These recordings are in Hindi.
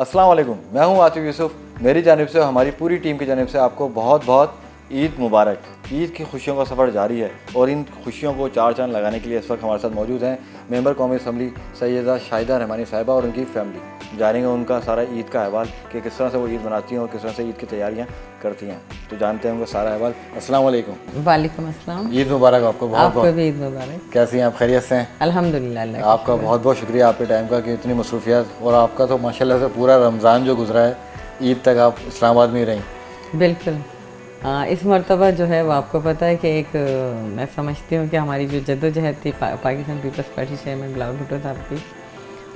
अस्सलाम वालेकुम, मैं हूं आतिफ यूसुफ। मेरी जानिब से हमारी पूरी टीम की जानिब से आपको बहुत बहुत ईद मुबारक। ईद की खुशियों का सफ़र जारी है और इन खुशियों को चार चांद लगाने के लिए इस वक्त हमारे साथ मौजूद हैं मेंबर कौमी असम्बली सैयदा शाहिदा रहमानी साहिबा और उनकी फैमिली। जानेंगे उनका सारा ईद का अहवाल कि किस तरह से वो ईद मनाती हैं और किस तरह से ईद की तैयारियाँ करती हैं। तो जानते हैं उनका सारा अहवाल। अस्सलाम वालेकुम। वालेकुम अस्सलाम। ईद मुबारक आपको बहुत आपको बहुत। भी ईद मुबारक। कैसी हैं आप, खैरियत से हैं? अल्हम्दुलिल्लाह अल्लाह का आपका बहुत बहुत शुक्रिया आपके टाइम का कि इतनी मसरूफियात, और आपका तो माशाल्लाह से पूरा रमज़ान जो गुजरा है ईद तक आप इस्लामाबाद में ही रहीं। बिल्कुल। इस मरतबा जो है वो आपको पता है कि एक मैं समझती हूँ कि हमारी जो जद्दोजहद थी पाकिस्तान पीपल्स पार्टी चेयरमैन गुलाम भुट्टो साहब की,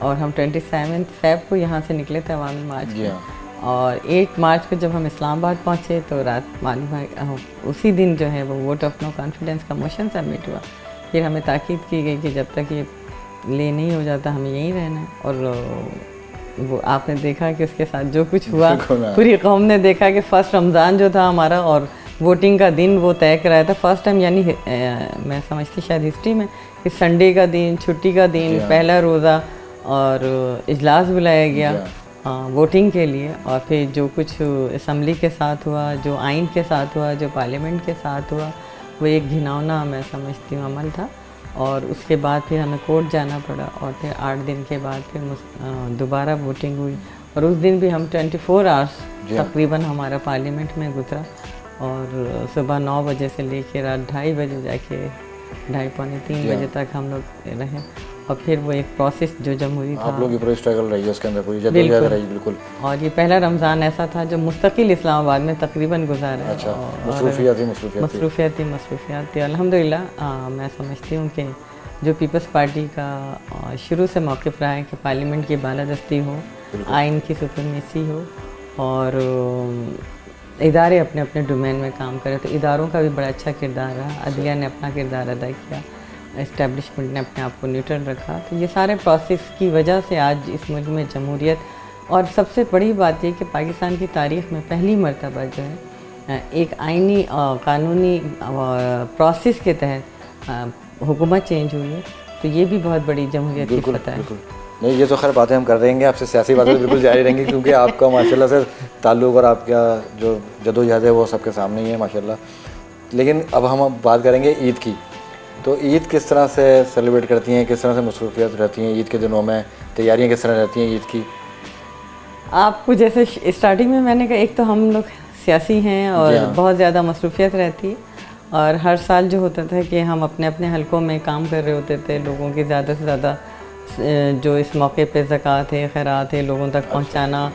और हम 27 फ़रवरी को यहाँ से निकले थे अवामी मार्च जी में, हाँ। और 8 मार्च को जब हम इस्लामाबाद पहुँचे तो रात मालूम है उसी दिन जो है वो वोट ऑफ नो कॉन्फिडेंस का मोशन सबमिट हुआ। फिर हमें ताकीद की गई कि जब तक ये ले नहीं हो जाता हमें यहीं रहना है। और वो आपने देखा कि उसके साथ जो कुछ हुआ, पूरी कौम ने देखा कि फ़र्स्ट रमज़ान जो था हमारा और वोटिंग का दिन वो तय कराया था फर्स्ट टाइम, यानी मैं समझती शायद हिस्ट्री में कि संडे का दिन, छुट्टी का दिन, पहला रोज़ा और इजलास बुलाया गया वोटिंग के लिए। और फिर जो कुछ असम्बली के साथ हुआ, जो आइन के साथ हुआ, जो पार्लियामेंट के साथ हुआ, वो एक घिनौना मैं समझती हूँ अमल था। और उसके बाद फिर हमें कोर्ट जाना पड़ा और फिर 8 दिन के बाद फिर दोबारा वोटिंग हुई। और उस दिन भी हम 24 आवर्स तकरीबन हमारा पार्लियामेंट में गुजरा, और सुबह 9 बजे से लेकर रात 2:30 बजे जाके 2:30 पौने 3 बजे तक हम लोग रहे। और फिर वो एक प्रोसेस जो जमहूरी था, आप लोग की पूरी स्ट्रगल रही है उसके अंदर, पूरी जद्दोजहद रही बिल्कुल। और ये पहला रमज़ान ऐसा था जो मुस्तकिल इस्लामाबाद में तकरीबन गुजारा है। अच्छा, मसरूफियात थी अल्हम्दुलिल्लाह। मैं समझती हूँ कि जो पीपल्स पार्टी का शुरू से मौक़िफ़ रहा है कि पार्लियामेंट की बालादस्ती हो, आइन की सुपरमेसी हो और इदारे अपने अपने डोमेन में काम करें, तो इदारों का भी बड़ा अच्छा किरदार रहा। अदलिया ने अपना किरदार अदा किया, इस्टेब्लिशमेंट ने अपने आप को न्यूट्रल रखा। तो ये सारे प्रोसेस की वजह से आज इस मुल्क में जमहूरियत, और सबसे बड़ी बात ये कि पाकिस्तान की तारीख़ में पहली मरतबा जो है एक आइनी कानूनी प्रोसेस के तहत हुकूमत चेंज हुई है। तो ये भी बहुत बड़ी जमहूरियत की फतह है। नहीं, ये तो खैर बातें हम कर रहेंगे आपसे, सियासी बातें तो बिल्कुल जारी रहेंगी क्योंकि आपका माशाल्लाह से ताल्लुक़ और आपका जो जद्दोजहद है वो सबके सामने ही है माशाल्लाह। लेकिन अब हम बात करेंगे ईद की। तो ईद किस तरह से सेलिब्रेट करती हैं, किस तरह से मसरूफियत रहती हैं ईद के दिनों में, तैयारियाँ किस तरह रहती हैं ईद की? आपको जैसे स्टार्टिंग में मैंने कहा, एक तो हम लोग सियासी हैं और बहुत ज़्यादा मसरूफियत रहती है, और हर साल जो होता था कि हम अपने अपने हलकों में काम कर रहे होते थे, लोगों की ज़्यादा से ज़्यादा जो इस मौके पे ज़कात है, खैरात है, लोगों तक पहुंचाना,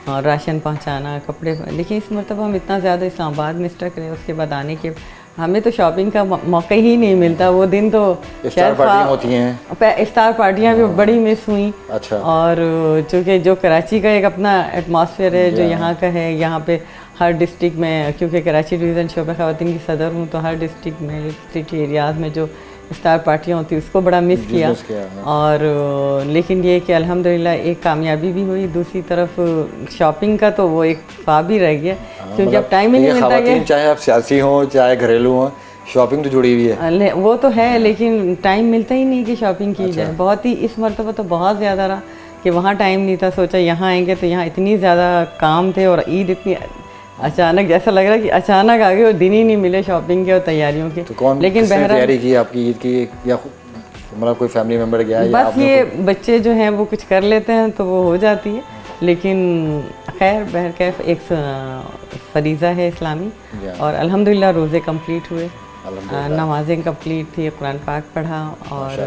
और राशन पहुंचाना, कपड़े। लेकिन इस मरतबा हम इतना ज़्यादा इस्लामाबाद में स्टक रहे, उसके बाद आने के हमें तो शॉपिंग का मौका ही नहीं मिलता। वो दिन तो इफ्तार पार्टियाँ होती हैं, इफ्तार पार्टियाँ भी बड़ी मिस हुई। अच्छा। और चूँकि जो कराची का एक अपना एटमॉस्फेयर है जो यहाँ का है, यहाँ पे हर डिस्ट्रिक्ट में, क्योंकि कराची डिवीज़न शोबा ख़वातीन की सदर हूँ, तो हर डिस्ट्रिक्ट में, सिटी एरियाज़ में जो इफ्तार पार्टियाँ होती उसको बड़ा मिस किया। और लेकिन ये कि अल्हम्दुलिल्लाह एक कामयाबी भी हुई। दूसरी तरफ शॉपिंग का तो वो एक ख्वाब ही रह गया, क्योंकि अब टाइम ही नहीं मिलता कि चाहे आप सियासी हों चाहे घरेलू हों, शॉपिंग तो जुड़ी हुई है। वो तो है, लेकिन टाइम मिलता ही नहीं कि शॉपिंग की जाए। बहुत ही इस मरतबा तो बहुत ज़्यादा रहा कि वहाँ टाइम नहीं था। सोचा यहाँ आएंगे तो यहाँ इतनी ज़्यादा काम थे, और ईद इतनी अचानक, जैसा लग रहा कि अचानक आ गए और दिन ही नहीं मिले शॉपिंग के और तैयारियों के। तो कौन लेकिन तैयारी की आपकी ईद की, या मतलब कोई फैमिली मेम्बर गया? बस ये बच्चे जो हैं वो कुछ कर लेते हैं तो वो हो जाती है। लेकिन खैर बहरकैफ एक फरीज़ा है इस्लामी, और अल्हम्दुलिल्लाह रोज़े कंप्लीट हुए, नमाज़ें कंप्लीट थी, कुरान पाक पढ़ा, और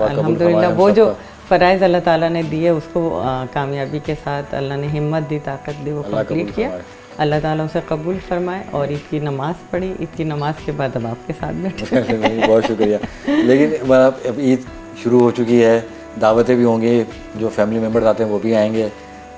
अल्हम्दुलिल्लाह वो जो फ़राइज़ अल्लाह ताला ने दिए उसको कामयाबी के साथ अल्लाह ने हिम्मत दी, ताकत दी, वो कंप्लीट किया। अल्लाह ताला उसे कबूल फरमाए। और ईद की नमाज़ पढ़ी, ईद की नमाज़ के बाद अब आपके साथ बैठे। बहुत शुक्रिया। लेकिन अब ईद शुरू हो चुकी है, दावतें भी होंगी, जो फैमिली मेम्बर आते हैं वो भी आएंगे,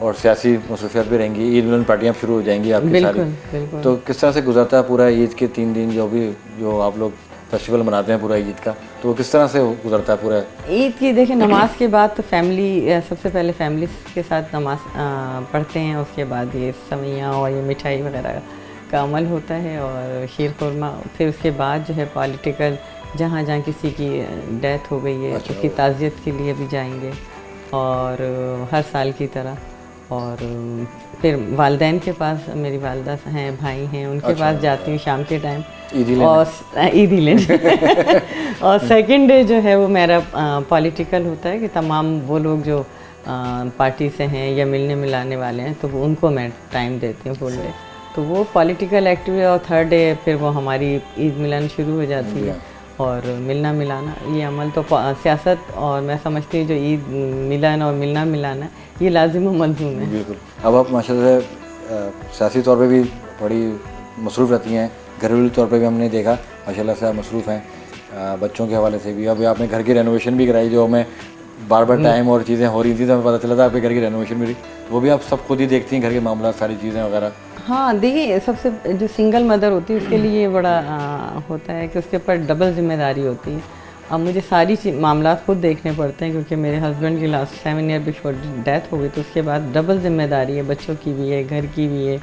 और सियासी मसरूफियत भी रहेंगी, ईद मिलन पार्टियाँ शुरू हो जाएंगी आपकी सारी। तो किस तरह से गुजरता है पूरा ईद के 3 दिन जो आप लोग फेस्टिवल मनाते हैं पूरा ईद का, तो वो किस तरह से गुजरता है पूरा ईद की? देखिए, नमाज के बाद तो फैमिली, सबसे पहले फैमिली के साथ नमाज पढ़ते हैं, उसके बाद ये सवैयाँ और ये मिठाई वगैरह का अमल होता है, और शीर खुरमा। फिर उसके बाद जो है पॉलिटिकल, जहाँ जहाँ किसी की डेथ हो गई है उसकी ताज़ियत के लिए भी जाएंगे, और हर साल की तरह। और फिर वालदैन के पास, मेरी वालदा हैं, भाई हैं, उनके पास जाती हूँ शाम के टाइम और ईदी लेने और सेकंड डे जो है वो मेरा पॉलिटिकल होता है कि तमाम वो लोग जो पार्टी से हैं या मिलने मिलाने वाले हैं तो वो उनको मैं टाइम देती हूँ फुल डे, तो वो पॉलिटिकल एक्टिविटी। और थर्ड डे फिर वो हमारी ईद मिलन शुरू हो जाती है और मिलना मिलाना, ये अमल तो सियासत और मैं समझती हूँ जो ईद मिलन और मिलना मिलाना ये लाजिम व मलज़ूम है। बिल्कुल। अब आप माशाल्लाह से सियासी तौर पे भी बड़ी मसरूफ़ रहती हैं, घरेलू तौर पे भी हमने देखा माशाल्लाह से आप मसरूफ़ हैं, बच्चों के हवाले से भी। अभी आपने घर की रेनोवेशन भी कराई, जो हमें बार बार टाइम और चीज़ें हो रही थी तो हमें पता चला था आपके घर की रेनोवेशन भी रही, वो भी आप सब खुद ही देखती हैं, घर के मामला सारी चीज़ें वगैरह? हाँ, देखिए सबसे जो सिंगल मदर होती है उसके लिए ये बड़ा होता है कि उसके ऊपर डबल जिम्मेदारी होती है। अब मुझे सारी मामला खुद देखने पड़ते हैं क्योंकि मेरे हस्बैंड की लास्ट 7 ईयर बिफोर डेथ हो गई, तो उसके बाद डबल जिम्मेदारी है, बच्चों की भी है, घर की भी है।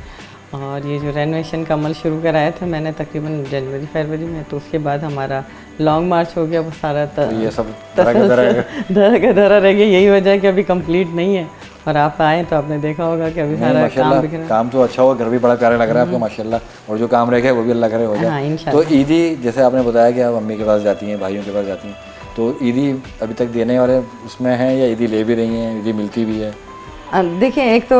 और ये जो रेनोवेशन का अमल शुरू कराया था मैंने तकरीबन जनवरी फरवरी में, तो उसके बाद हमारा लॉन्ग मार्च हो गया, वो सारा तो ये सब धरा का धरा रह गया। यही वजह है कि अभी कंप्लीट नहीं है और आप आए तो आपने देखा होगा कि अभी सारा काम बिखरा है। काम तो अच्छा हुआ, घर भी बड़ा प्यारा लग रहा है आपको माशाल्लाह, और जो काम रह गया वो भी अल्लाह करे हो जाए। हाँ, इंशाल्लाह। तो ईदी जैसे आपने बताया कि आप अम्मी के पास जाती हैं, भाइयों के पास जाती हैं, तो ईदी अभी तक देने वाले उसमें हैं या ईदी ले भी रही हैं, ईदी मिलती भी है? देखिए, एक तो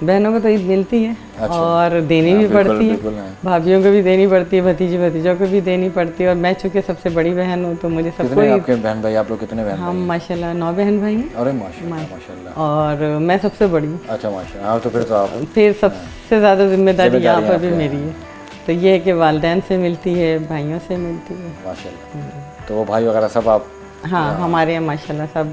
बहनों को तो ईद मिलती है और देनी भी पड़ती है, भाभियों को भी देनी पड़ती है, भतीजी भतीजों को भी देनी पड़ती है। और मैं चूँकि सबसे बड़ी बहन हूँ तो मुझे सबको। आपके बहन भाई, आप लोग कितने बहन? हम माशाल्लाह 9 बहन भाई हैं। अरे माशाल्लाह। और मैं सबसे बड़ी हूँ। अच्छा माशाल्लाह। हाँ, तो फिर तो आप फिर सबसे ज़्यादा जिम्मेदारी यहाँ पर भी मेरी है, तो ये है कि वालिदैन से मिलती है, भाइयों से मिलती है माशाल्लाह। तो वो भाई वगैरह सब आप? हाँ, हमारे यहाँ माशाल्लाह सब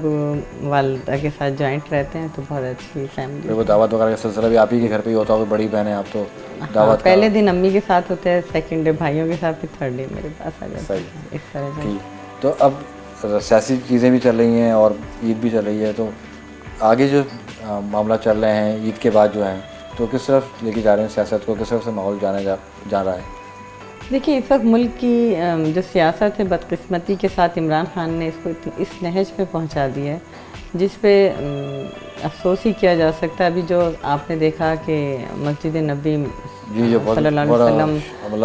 वालिदा के साथ जॉइंट रहते हैं, तो बहुत अच्छी फैमिली। फिर वो दावत वगैरह का सिलसिला भी आप ही के घर पे ही होता होगा, बड़ी बहन है आप तो दावत? पहले दिन अम्मी के साथ होते हैं, सेकंड डे भाइयों के साथ, फिर थर्ड डे मेरे पास आ जाते हैं, इस तरह से। तो अब सियासी चीज़ें भी चल रही हैं और ईद भी चल रही है, तो आगे जो मामला चल रहे हैं ईद के बाद जो है, तो किस तरफ लेके जा रहे हैं सियासत को, किस तरफ से माहौल जा रहा है? देखिए, इस वक्त मुल्क की जो सियासत है बदकिस्मती के साथ इमरान खान ने इसको इस नहज पे पहुंचा दिया है जिस पे अफसोस ही किया जा सकता है। अभी जो आपने देखा कि मस्जिद नबी सल्लल्लाहु अलैहि वसल्लम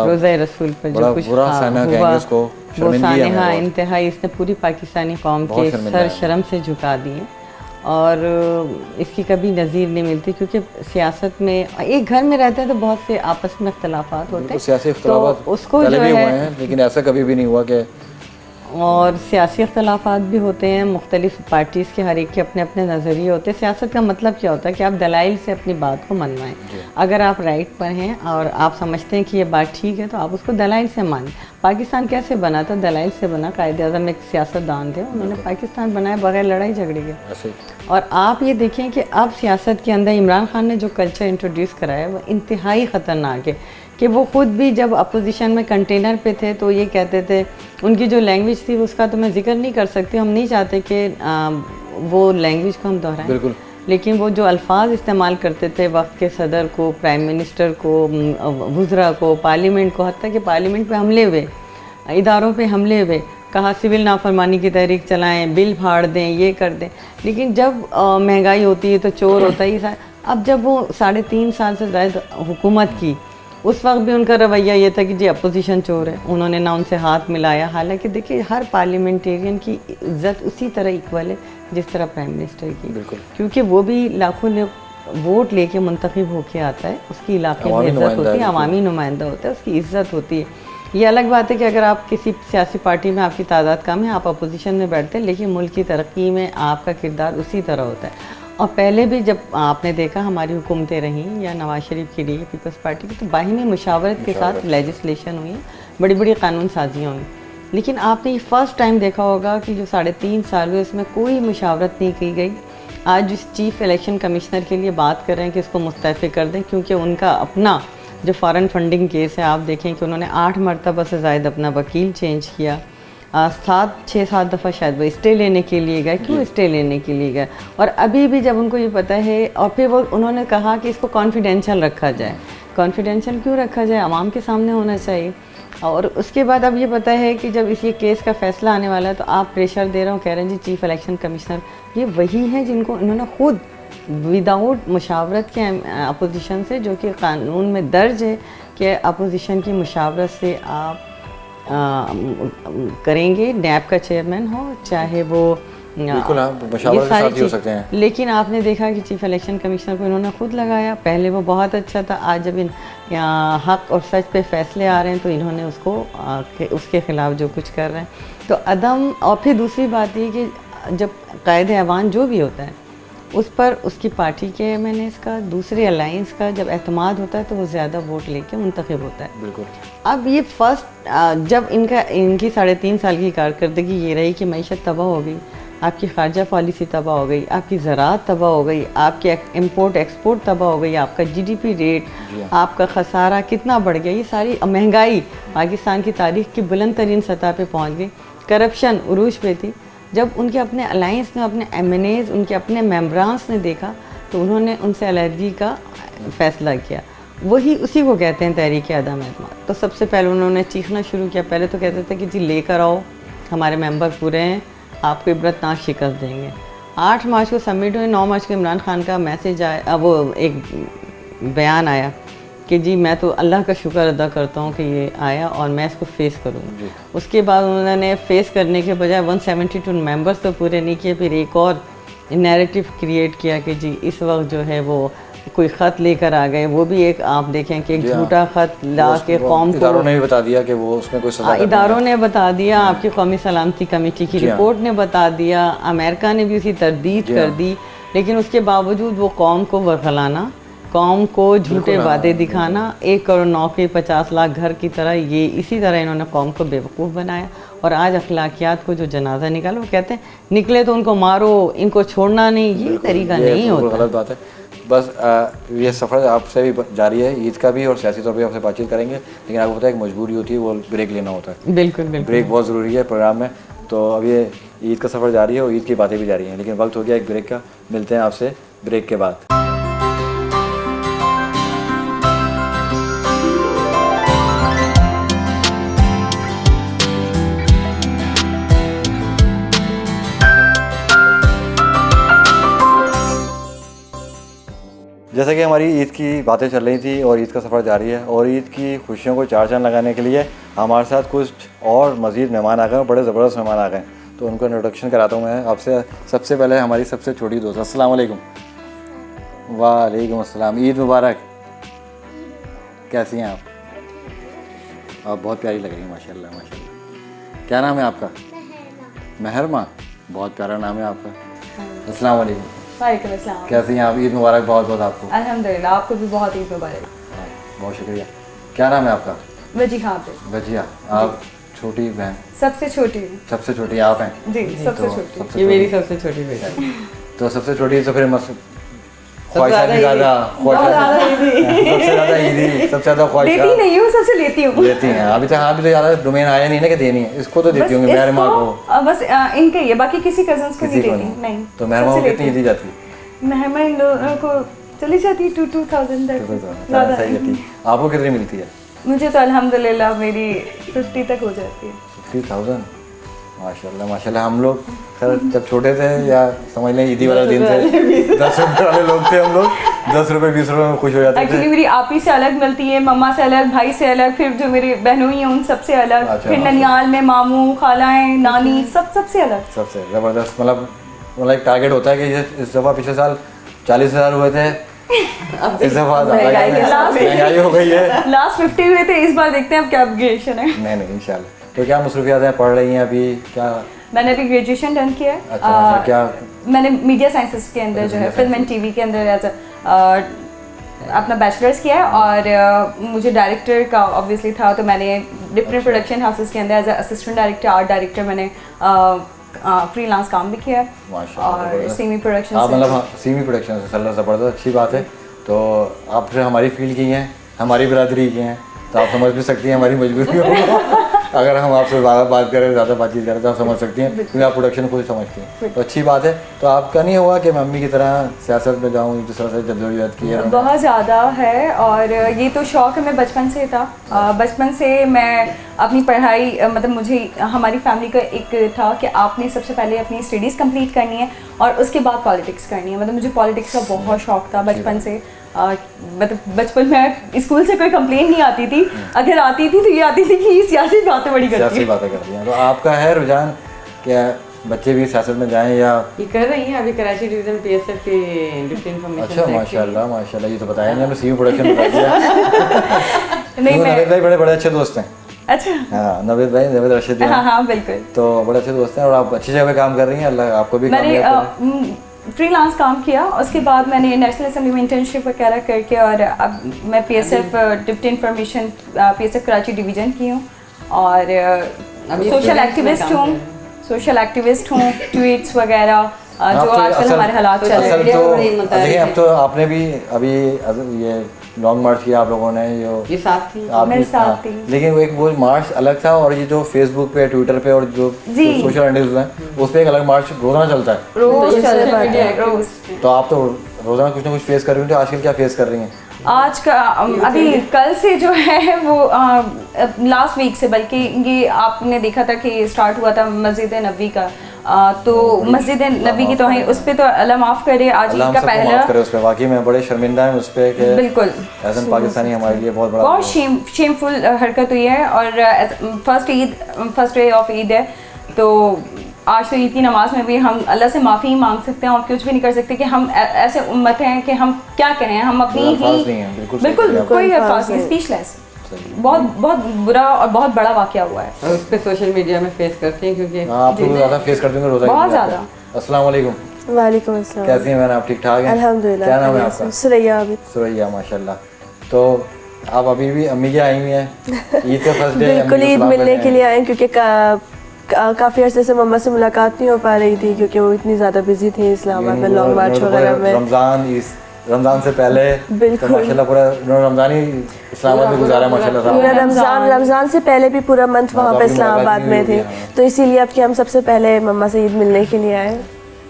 रोज़ा रसूल पर जो कुछ हुआ, वो सानहा इंतहाई इसने पूरी पाकिस्तानी कौम के सर शर्म से झुका दिए और इसकी कभी नज़ीर नहीं मिलती, क्योंकि सियासत में एक घर में रहते हैं तो बहुत से आपस में इख्तलाफात होते हैं, सियासी इख्तलाफात तो उसको जो है, लेकिन ऐसा कभी भी नहीं हुआ कि और सियासी इख्तलाफात भी होते हैं, मुख्तलिफ पार्टीज़ के हर एक के अपने अपने नज़रिए होते हैं। सियासत का मतलब क्या होता है कि आप दलाइल से अपनी बात को मनवाएं। अगर आप राइट पर हैं और आप समझते हैं कि ये बात ठीक है तो आप उसको दलाइल से मानें। पाकिस्तान कैसे बना था? दलाइल से बना। कायदे-आज़म एक सियासतदान थे, उन्होंने पाकिस्तान बनाया बगैर लड़ाई झगड़े के। और आप ये देखें कि अब सियासत के अंदर इमरान खान ने जो कल्चर इंट्रोड्यूस कराया वो इंतहाई ख़तरनाक है कि वो ख़ुद भी जब अपोजिशन में कंटेनर पे थे तो ये कहते थे, उनकी जो लैंग्वेज थी उसका तो मैं जिक्र नहीं कर सकती, हम नहीं चाहते कि वो लैंग्वेज को हम दोहराएं, बिल्कुल, लेकिन वो जो अल्फाज इस्तेमाल करते थे वक्त के सदर को, प्राइम मिनिस्टर को, वज़रा को, पार्लियामेंट को, हत्ता कि पार्लियामेंट पे हमले हुए, इदारों पे हमले हुए, कहा सिविल नाफरमानी की तहरीक चलाएं, बिल फाड़ दें, ये कर दें। लेकिन जब महंगाई होती है तो चोर होता ही। अब जब वो 3.5 साल से ज़्यादा हुकूमत की, उस वक्त भी उनका रवैया ये था कि जी अपोजिशन चोर है, उन्होंने ना उनसे हाथ मिलाया। हालांकि देखिए, हर पार्लियामेंटेरियन की इज्जत उसी तरह इक्वल है जिस तरह प्राइम मिनिस्टर की, बिल्कुल, क्योंकि वो भी लाखों लोग वोट लेके मुंतखब होके आता है, उसकी इलाके में इज्जत होती है, अवामी नुमाइंदा होता है, उसकी इज्जत होती है। ये अलग बात है कि अगर आप किसी सियासी पार्टी में आपकी तादाद कम है, आप अपोजिशन में बैठते हैं, लेकिन मुल्क की तरक्की में आपका किरदार उसी तरह होता है। और पहले भी जब आपने देखा हमारी हुकूमतें रहीं या नवाज शरीफ की रही पीपल्स पार्टी की, तो बाहिनी मुशावरत के साथ लेजिस्लेशन हुई, बड़ी बड़ी कानून साजियाँ हुई। लेकिन आपने ये फ़र्स्ट टाइम देखा होगा कि जो 3.5 साल हुए उसमें कोई मुशावरत नहीं की गई। आज जिस चीफ़ इलेक्शन कमिश्नर के लिए बात कर रहे हैं कि इसको मुस्तफ़ी कर दें, क्योंकि उनका अपना जो फ़ॉरेन फंडिंग केस है, आप देखें कि उन्होंने 8 मरतबा से ज़ायद अपना वकील चेंज किया, 6-7 दफ़ा शायद वो स्टे लेने के लिए गए। क्यों स्टे लेने के लिए गए? और अभी भी जब उनको ये पता है, और फिर वो उन्होंने कहा कि इसको कॉन्फिडेंशियल रखा जाए। कॉन्फिडेंशियल क्यों रखा जाए? आवाम के सामने होना चाहिए। और उसके बाद अब ये पता है कि जब इस ये केस का फ़ैसला आने वाला है तो आप प्रेशर दे रहे हो, कह रहे हैं जी चीफ़ इलेक्शन कमिश्नर, ये वही हैं जिनको इन्होंने खुद विदाउट मुशावरत के अपोजिशन से, जो कि कानून में दर्ज है कि अपोजिशन की मुशावरत से आप करेंगे, नैब का चेयरमैन हो चाहे वो बिल्कुल हाँ, मशावरत के साथ ही हो सकते हैं। लेकिन आपने देखा कि चीफ इलेक्शन कमिश्नर को इन्होंने खुद लगाया, पहले वो बहुत अच्छा था, आज जब इन हक और सच पे फैसले आ रहे हैं तो इन्होंने उसको उसके ख़िलाफ़ जो कुछ कर रहे हैं तो अदम। और फिर दूसरी बात ये कि जब कायदे ऐवान जो भी होता है उस पर उसकी पार्टी के मैंने इसका दूसरे अलाइंस का जब एतमाद होता है तो वो ज़्यादा वोट लेके मुंतखब होता है। बिल्कुल। अब ये फर्स्ट जब इनकी 3.5 साल की कारकर्दगी ये रही कि मईशत तबाह हो गई, आपकी खारजा पॉलिसी तबाह हो गई, आपकी ज़राअत तबाह हो गई, आपके इम्पोर्ट एक्सपोर्ट तबाह हो गई, आपका जीडीपी रेट, आपका खसारा कितना बढ़ गया, ये सारी महंगाई पाकिस्तान की तारीख की बुलंद तरीन सतह पे पहुंच गई, करप्शन उरूज पे थी। जब उनके अपने अलाइंस ने, अपने एमएनएज, उनके अपने मेम्बरान्स ने देखा तो उन्होंने उनसे अलर्जी का फ़ैसला किया। वही उसी को कहते हैं तहरीक अदम एतमाद। तो सबसे पहले उन्होंने चीखना शुरू किया। पहले तो कहते थे कि जी लेकर आओ, हमारे मेंबर पूरे हैं, आपको इबरतनाक शिकस्त देंगे। 8 मार्च को सबमिट हुए, 9 मार्च को इमरान खान का मैसेज आया, वो एक बयान आया कि जी मैं तो अल्लाह का शुक्र अदा करता हूँ कि ये आया और मैं इसको फेस करूँगी। उसके बाद उन्होंने फेस करने के बजाय 172 मेंबर्स तो पूरे नहीं किए, फिर एक और नैरेटिव क्रिएट किया कि जी इस वक्त जो है वो कोई ख़त लेकर आ गए। वो भी एक आप देखें कि एक झूठा ख़त ला के कौम को, इदारों ने भी बता दिया कि वो उसमें कोई सज़ा, इदारों ने बता दिया, आपकी कौमी सलामती कमेटी की रिपोर्ट ने बता दिया, अमेरिका ने भी उसी तरदीद कर दी। लेकिन उसके बावजूद वो कौम को वरगलाना, कौम को झूठे वादे दिखाना, 1 करोड़ नौकरी 50 लाख घर की तरह, ये इसी तरह इन्होंने कौम को बेवकूफ़ बनाया। और आज अखलाकियात को जो जनाजा निकालो, वो कहते हैं निकले तो उनको मारो, इनको छोड़ना नहीं, ये तरीका नहीं होता। गलत बात है। बस ये सफ़र आपसे भी जारी है, ईद का भी, और सियासी तौर पर आपसे बातचीत करेंगे, लेकिन आपको पता है एक मजबूरी होती है, वो ब्रेक लेना होता है। बिल्कुल बिल्कुल, ब्रेक बहुत ज़रूरी है प्रोग्राम में। तो अब ये ईद का सफ़र जारी है और ईद की बातें भी जारी हैं, लेकिन वक्त हो गया एक ब्रेक का। मिलते हैं आपसे ब्रेक के बाद। जैसा कि हमारी ईद की बातें चल रही थी और ईद का सफ़र जारी है, और ईद की खुशियों को चार चांद लगाने के लिए हमारे साथ कुछ और मज़ीद मेहमान आ गए, बड़े ज़बरदस्त मेहमान आ गए। तो उनको इंट्रोडक्शन कराता हूँ मैं आपसे। सबसे पहले हमारी सबसे छोटी दोस्त, अस्सलाम वालेकुम। वालेकुम अस्सलाम, ईद मुबारक। कैसी हैं आप बहुत प्यारी लग रही हैं माशाल्लाह माशाल्लाह। क्या नाम है आपका? महरमा, बहुत प्यारा नाम है आपका। अस्सलाम वालेकुम। वालेकुम अस्सलाम। कैसी हैं आप? ईद मुबारक बहुत बहुत आपको। अल्हम्दुलिल्लाह, आपको भी बहुत ईद मुबारक। बहुत शुक्रिया। क्या नाम है आपका? वजीहा पे। वजिया। आप छोटी बहन? सबसे छोटी। सबसे छोटी आप हैं जी, सबसे छोटी। ये मेरी सबसे छोटी बेटा है। तो सबसे छोटी, तो फिर ख्वाहिशात भी ज़्यादा, सबसे ज़्यादा ईदी, सबसे ज़्यादा ख्वाहिशात लेती नहीं हूँ, सबसे लेती हूँ। लेती हैं अभी तक? अभी तो ज़्यादा डोमेन आया नहीं ना कि देनी है। इसको तो देती होंगी महरमा को? बस इनके ही है, बाकी किसी कजन्स को नहीं देती। नहीं। तो महरमा को कितनी दी जाती है? महरमा इन लोगों को चली जाती है 2,000 तक। ज़्यादा सही है। आपको कितनी मिलती है? मुझे तो अल्हम्दुलिल्लाह मेरी 50 तक हो जाती है। 50,000 माशाल्लाह माशाल्लाह। हम लोग खैर जब छोटे थे, या समझ लें ईदी वाले दिन थे, 10 रुपये वाले लोग थे हम लोग। 10 रुपये 20 रुपये में खुश हो जाते थे। एक्चुअली मेरी आपी से अलग मिलती है, मम्मा से अलग, भाई से अलग, फिर जो मेरी बहनोई हैं उन सबसे अलग, फिर ननियाल में मामू, खालाएं, नानी, सबसे अलग। सबसे ज़बरदस्त। मतलब एक टारगेट होता है कि इस दफ़ा पिछले साल 40,000 हुए थे, इस दफ़ा महंगाई हो गई है, लास्ट 50 हुए थे, इस बार देखते हैं अब क्या अपग्रेडेशन है। नहीं इंशाल्लाह। तो क्या मसरूफियात हैं? पढ़ रही हैं अभी? क्या मैंने अभी ग्रेजुएशन डन किया है। अच्छा, क्या मैंने मीडिया साइंसेस के अंदर जो है फिल्म एंड टीवी के अंदर एज अपना बैचलर्स किया है, और मुझे डायरेक्टर का ऑब्वियसली था, तो मैंने डिफरेंट प्रोडक्शन हाउसेस के अंदर as assistant director, art director मैंने फ्रीलांस काम भी किया है, और सीमी प्रोडक्शन। मतलब सीमी प्रोडक्शन से सल्ला ज़बरदस्त, अच्छी बात है। तो आप फिर हमारी फील्ड की हैं, हमारी बरादरी की हैं, तो आप समझ भी सकती हैं हमारी मजबूरियों को। अगर हम आपसे ज़्यादा बात करें, ज़्यादा बातचीत करें तो आप समझ सकती हैं, क्योंकि आप प्रोडक्शन खुद समझती हैं, तो अच्छी बात है। तो आपका नहीं हुआ कि मम्मी की तरह सियासत में जाऊँ, जिस तरह से जद्दोजहद की है? बहुत ज़्यादा है, और ये तो शौक़ हमें बचपन से था। बचपन से मैं अपनी पढ़ाई मतलब मुझे हमारी फैमिली का एक था कि आपने सबसे पहले अपनी स्टडीज़ कंप्लीट करनी है और उसके बाद पॉलिटिक्स करनी है। मतलब मुझे पॉलिटिक्स का बहुत शौक़ था बचपन से। मतलब बचपन में स्कूल से कोई कंप्लेन नहीं आती थी, अगर आती थी तो ये आती थी कि सियासी बातें बड़ी करती है। सियासी बातें करती हैं। तो आपका है रुझान क्या बच्चे भी सियासत में जाएं या? ये कर रही हैं अभी कराची डिवीजन पीएसएफ के डिप्टी इंफॉर्मेशन। अच्छा, माशाल्लाह माशाल्लाह, ये तो बताया नहीं हमने, सीवी प्रोडक्शन बता दिया। नहीं, नवेद भाई बड़े अच्छे दोस्त हैं। अच्छा, हाँ, नवेद भाई, नवेद रशीद, हाँ बिल्कुल, तो बड़े अच्छे दोस्त हैं और आप अच्छी जगह काम कर रही हैं, अल्लाह आपको भी कामयाब करे। फ्रीलांस काम किया, उसके बाद मैंने नेशनल असेंबली में इंटर्नशिप वगैरह करके, और अब मैं PSF deputy information PSF Karachi division की हूँ, और सोशल एक्टिविस्ट हूँ, ट्वीट्स वगैरह जो आजकल हमारे हालात चल रहे हैं। तो देखिए, अब तो आपने भी अभी ये लॉन्ग मार्च किया आप लोगों ने, ये साथ थी, मेरे साथ थी, लेकिन वो एक वो मार्च अलग था, और ये जो फेसबुक पे, ट्विटर पे और जो सोशल हैंडल्स हैं उस पे एक अलग मार्च रोजाना चलता है, रोज चल रहा है। तो आप तो रोजाना कुछ ना कुछ फेस कर रही हैं, तो आजकल क्या फेस कर रही हैं? आज का अभी कल से जो है वो लास्ट वीक से, बल्कि ये आपने देखा था कि स्टार्ट हुआ था मस्जिद नबी का, तो मस्जिद नबी की तो है, उस पे तो अल्लाह माफ़ करे, आज ईद का पहला उस पे वाकई में बड़े शर्मिंदा हैं उस पे कि बिल्कुल एज़ पाकिस्तानी हमारे लिए बहुत शेमफुल हरकत हुई है। और फर्स्ट डे ऑफ ईद है, तो आज तो ईद की नमाज में भी हम अल्लाह से माफ़ी ही मांग सकते हैं और कुछ भी नहीं कर सकते, कि हम ऐसे उम्मत हैं कि हम क्या कहें, हम अपनी ही बिल्कुल कोई अल्फाज़ नहीं, स्पीचलेस। बहुत बुरा और बहुत बड़ा वाक़या हुआ है, और उस पे सोशल मीडिया में फेस करते हैं, क्योंकि आप लोग ज़्यादा फेस करते हैं रोज़ा, बहुत ज़्यादा। अस्सलाम वालेकुम। वालेकुम अस्सलाम। कैसी हैं मैम, आप ठीक ठाक हैं? अल्हम्दुलिल्लाह। क्या नाम है आपका? सुरैया आबिद। सुरैया, माशाल्लाह। तो आप अभी भी अम्मी के आई हुई हैं, ईद का फर्स्ट डे बिल्कुल ईद मिलने के लिए आए, क्योंकि काफ़ी अर्से से मम्मा से मुलाकात नहीं हो पा रही थी, क्योंकि वो इतनी ज़्यादा बिजी थी इस्लामाबाद में लॉन्ग मार्च वगैरह में। रमज़ान से पहले बिल्कुल, तो माशाल्लाह पूरा रमज़ान ही इस्लामाबाद में गुजारा, माशाल्लाह। पूरा रमज़ान से पहले भी पूरा मंथ वहाँ पे इस्लामाबाद में थे, तो इसीलिए अब कि हम सबसे पहले मम्मा से ईद मिलने के लिए आए।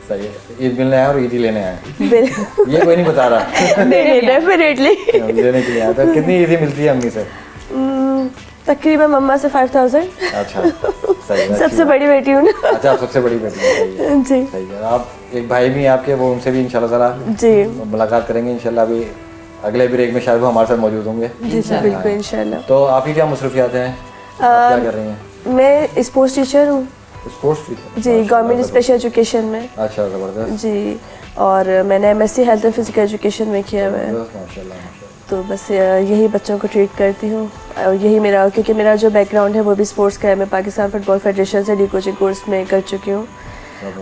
सही है, ईद मिलने आए और ईद ही लेने आए, ये कोई नहीं बता रहा। डेफिनेटली लेने के लिए आए। तो कितनी ईदी मिलती है अम्मी से? तकरीबन मम्मा से 5000। अच्छा, सही है, सबसे बड़ी बेटी हूँ ना। अच्छा, आप सबसे बड़ी बेटी हैं, जी सही है। आप एक भाई भी हैं आपके, वो उनसे भी इंशाल्लाह ताला जी मुलाकात करेंगे इंशाल्लाह, भी अगले ब्रेक में शायद वो हमारे साथ मौजूद होंगे। जी बिल्कुल इंशाल्लाह। तो आपकी क्या मसरूफियात हैं, क्या कर रही हैं? मैं स्पोर्ट्स टीचर हूँ। Sports teacher? जी, गवर्नमेंट स्पेशल एजुकेशन में। अच्छा, ज़बरदस्त जी, और मैंने MSc health and physical education में किया हुआ है, माशाल्लाह। तो बस यही बच्चों को ट्रीट करती हूँ, और यही मेरा, क्योंकि मेरा जो बैकग्राउंड है वो भी स्पोर्ट्स का है। मैं पाकिस्तान फुटबॉल फेडरेशन से डी कोचिंग कोर्स में कर चुकी हूँ,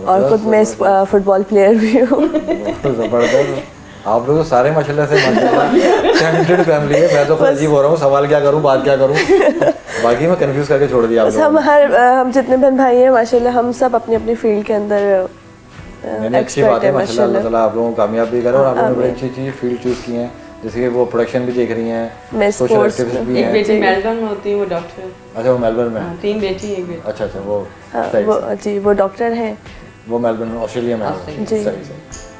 और खुद मैं फुटबॉल प्लेयर भी हूँ। ज़बरदस्त, आप लोग तो सारे माशाल्लाह से टैलेंटेड फैमिली है। मैं तो अजीब हो रहा हूँ, सवाल क्या करूँ, बात क्या करूँ, बाकी मैं कंफ्यूज करके छोड़ दिया। हम जितने बहन भाई हैं माशाल्लाह, हम सब अपनी अपनी फील्ड के अंदर अच्छी बात है माशाल्लाह। अल्लाह आप लोगों को कामयाब भी करे, और आप लोगों ने बड़ी अच्छी फील्ड चूज़ की हैं, जैसे कि वो प्रोडक्शन भी देख रही हैं, मैं सोशल एक्टिविस्ट भी हैं। एक बेटी मेलबर्न में होती है, वो डॉक्टर। अच्छा, वो मेलबर्न में? 3 बेटी एक बेटा। अच्छा, वो जी वो डॉक्टर हैं, वो मेलबर्न में, ऑस्ट्रेलिया में। जी सही।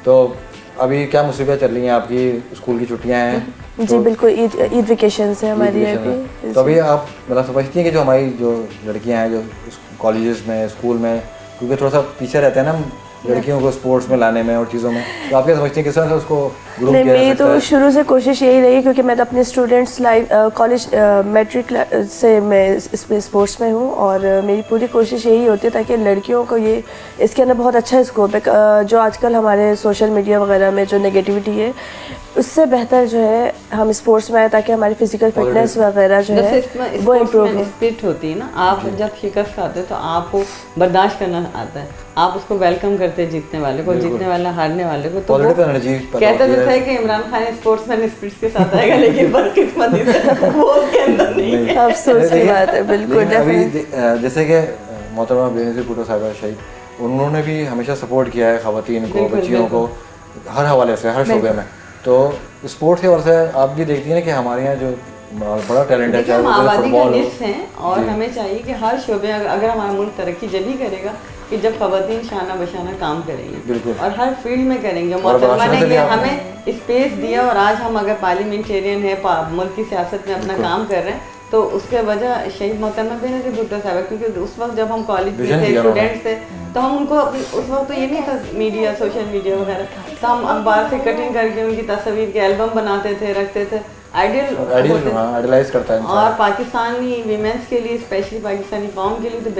तो अभी क्या मुसीबत चल रही हैं आपकी? स्कूल की छुट्टियां हैं? जी बिल्कुल, ईद वेकेशन से हमारी अभी। तो अभी आप मतलब समझती हैं कि जो हमारी जो लड़कियां हैं जो कॉलेजेस में, स्कूल में, क्योंकि थोड़ा सा पीछे रहते हैं ना लड़कियों को स्पोर्ट्स में लाने में और चीज़ों में, तो आप क्या समझती हैं किस तरह से उसको ग्रुप किया जा सकता है? मेरी तो शुरू से कोशिश यही रही, क्योंकि मैं तो अपने स्टूडेंट्स लाइफ कॉलेज मैट्रिक से मैं इसमें स्पोर्ट्स में हूँ, और मेरी पूरी कोशिश यही होती है ताकि लड़कियों को ये इसके अंदर बहुत अच्छा स्कोप है। जो आजकल हमारे सोशल मीडिया वगैरह में जो नेगेटिविटी है, उससे बेहतर जो है हम स्पोर्ट्स में आए, ताकि हमारी फिजिकल फिटनेस वगैरह जो है वो इम्प्रूव हो। स्पिरिट होती है ना, आप जब शिकस्त खाते हैं तो आपको बर्दाश्त करना आता है, आप उसको वेलकम करते हैं जीतने वाले को, जीतने वाला हारने वाले को। तो कहते तो थे कि इमरान खान स्पोर्ट्समैन स्पिरिट के साथ आएगा, लेकिन बदकिस्मती से वो उसके अंदर नहीं है। अफसोस की बात है, बिल्कुल। अभी जैसे कि मोहतरमा बेनज़ीर भुट्टो साहिबा शहीद, उन्होंने भी हमेशा सपोर्ट किया है ख़वातीन को, बच्चियों को, हर हवाले से, हर शोबे में। तो स्पोर्ट्स के वजह से आप भी देखती हैं कि हमारे यहाँ जो बड़ा टैलेंट है, चाहे हम वो आबादी का फुटबॉल हो। निस्फ हैं और हमें चाहिए कि हर शोबे अगर हमारा मुल्क तरक्की जब ही करेगा कि जब ख़वातीन शाना बशाना काम करेंगी बिल्कुल। और हर फील्ड में करेंगे। और मोहतरमा भाषण ने से भी ये आप- हमें स्पेस दिया और आज हम अगर पार्लियामेंटेरियन है मुल्क की सियासत में अपना काम कर रहे हैं तो उसके वजह शहीद मोहतरमा बेनज़ीर भुट्टो साहब है, क्योंकि उस वक्त जब हम कॉलेज में विजन थे दिया उन्होंने। स्टूडेंट्स थे तो हम उनको उस वक्त तो ये नहीं था मीडिया सोशल मीडिया वगैरह, तो हम अखबार से कटिंग करके उनकी तस्वीर के एल्बम बनाते थे, रखते थे, आइडियल होते थे। आइडलाइज करता है इंसान। और पाकिस्तानी वीमेंस के लिए स्पेशली पाकिस्तानी कौम के लिए तो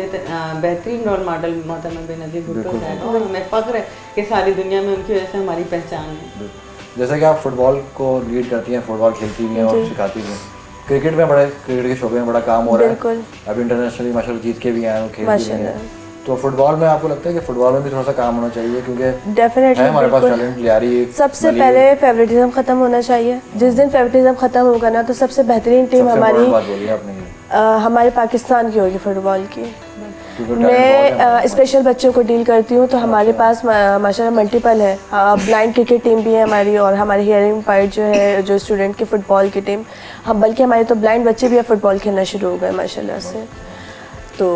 बेहतरीन रोल मॉडल मोहतरमा बेनज़ीर भुट्टो साहब है और हमें फ़ख्र है कि सारी दुनिया में उनकी वजह से हमारी पहचान है। जैसे कि आप फुटबॉल को लीड करती हैं, फुटबॉल खेलती भी हैं और सिखाती भी हैं, क्रिकेट में बड़े क्रिकेट के शोबे में बड़ा काम हो रहा है। बिल्कुल। अभी इंटरनेशनली माशाल्लाह जीत के भी आए हैं, खेल भी रहे हैं। माशाल्लाह। तो फुटबॉल में आपको लगता है कि फुटबॉल में भी थोड़ा सा काम होना चाहिए, क्योंकि डेफिनेटली है हमारे पास टैलेंट, लियारी सबसे पहले फेवरेटिज्म खत्म होना चाहिए। जिस दिन फेवरेटिज्म खत्म होगा ना तो सबसे बेहतरीन टीम सबसे हमारी बड़ी बात बोली आपने ये। हमारे पाकिस्तान की होगी फुटबॉल की। क्योंकि talent बहुत है हमारे मैं पास। स्पेशल बच्चों को डील करती हूँ तो हमारे पास माशाल्लाह मल्टीपल है। ब्लाइंड क्रिकेट टीम भी है हमारी और हमारी हियरिंग पार्ट जो है जो स्टूडेंट की फ़ुटबॉल की टीम, हम बल्कि हमारे तो ब्लाइंड बच्चे भी अब फुटबॉल खेलना शुरू हो गए माशाल्लाह से। तो